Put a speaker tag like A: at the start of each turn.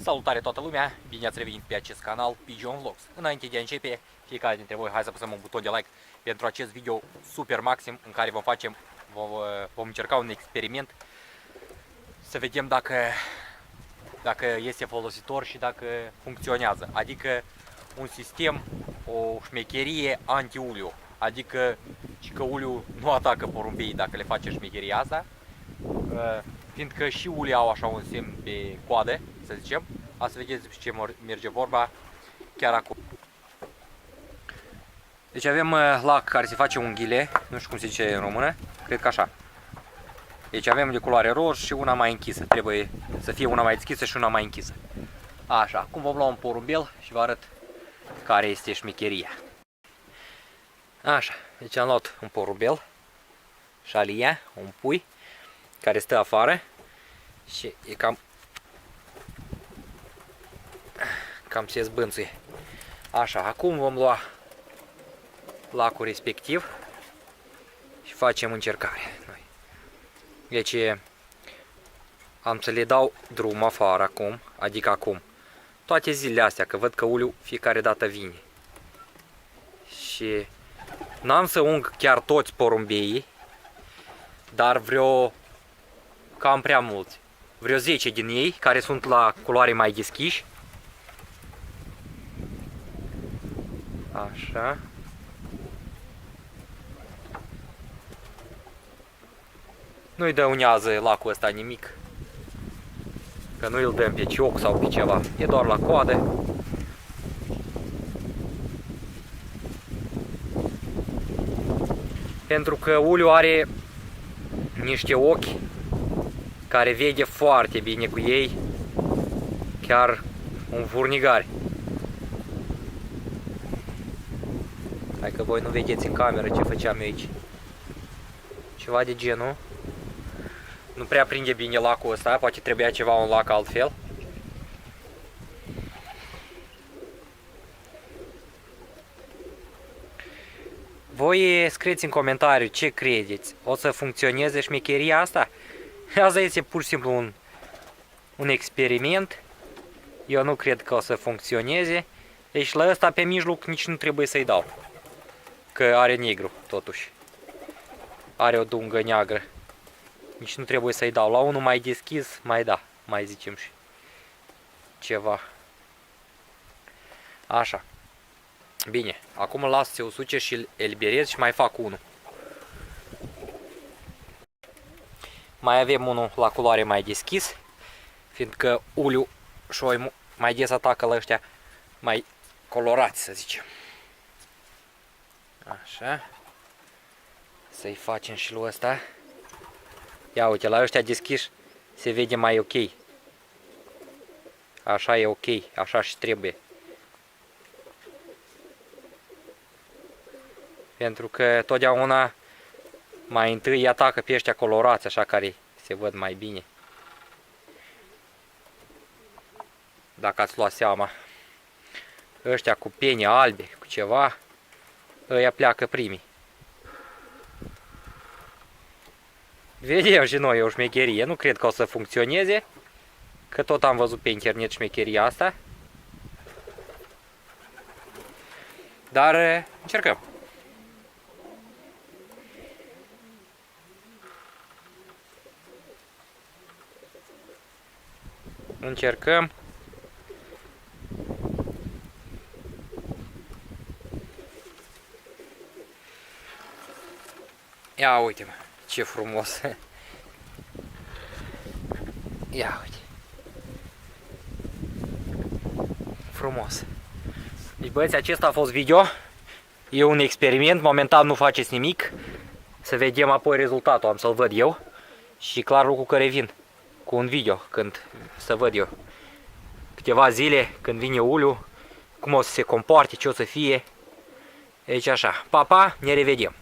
A: Salutare toată lumea, bine ați revenit pe acest canal Pigeon Vlogs. Înainte de a începe, fiecare dintre voi, hai să apăsăm un buton de like pentru acest video super maxim în care vom încerca un experiment să vedem dacă este folositor și dacă funcționează. Adică un sistem, o șmecherie anti-uliu. Adică că uliul nu atacă porumbeii dacă le face șmecheria asta, fiindcă și ulii au așa un semn pe coadă, să zicem. Să vedeți despre ce merge vorba chiar acum. Deci avem lac care se face unghile, nu știu cum se zice în română, cred că așa. Deci avem de culoare roz și una mai închisă, trebuie să fie una mai deschisă și una mai închisă. Așa, acum vom lua un porumbel și vă arăt care este șmecheria. Așa, deci am luat un porumbel, șalia, un pui, care stă afară și e cam se zbânțuie. Așa, acum vom lua lacul respectiv și facem încercare. Deci am să le dau drum afară acum, adică acum, toate zilele astea, că văd că uliul fiecare dată vine. Și n-am să ung chiar toți porumbeii, dar cam prea mulți. Vreo 10 din ei care sunt la culoare mai deschiși. Așa. Nu-i dăunează lacul ăsta nimic, că nu îl dăm pe cioc sau pe ceva, e doar la coadă. Pentru că uliul are niște ochi care vede foarte bine cu ei, chiar un furnigar. Hai că voi nu vedeți în cameră ce făceam eu aici. Ceva de genul. Nu prea prinde bine lacul ăsta, poate trebuia ceva un lac altfel. Voi scrieți în comentariu ce credeți. O să funcționeze șmecheria asta? Asta este pur și simplu un experiment. Eu nu cred că o să funcționeze. Deci la ăsta pe mijloc nici nu trebuie să-i dau, că are negru totuși. Are o dungă neagră. Nici nu trebuie să-i dau. La unul mai deschis, mai zicem și ceva. Așa. Bine, acum îl las să se usuce și îl eliberez și mai fac unul. Mai avem unul la culoare mai deschis, fiindcă uliul și mai des atacă la ăștia mai colorați, să zicem. Așa. Să-i facem și lui ăsta. Ia uite, la ăștia deschiși se vede mai ok. Așa e ok, așa și trebuie. Pentru că totdeauna mai întâi îi atacă pe ăștia colorați, așa, care se văd mai bine. Dacă ați luat seama. Ăștia cu pene albe, cu ceva, ăia pleacă primii. Vedem și noi o șmecherie, nu cred că o să funcționeze, că tot am văzut pe internet șmecheria asta. Dar încercăm. Încercăm. Ia uite-mă, ce frumos. Ia uite. Frumos. Deci băieți, acesta a fost video. E un experiment, momentan nu faceți nimic. Să vedem apoi rezultatul, am să-l văd eu. Și clar lucru că revin cu un video când să văd eu. Câteva zile când vine uliul, cum o să se comporte, ce o să fie. Deci așa, pa, pa, ne revedem.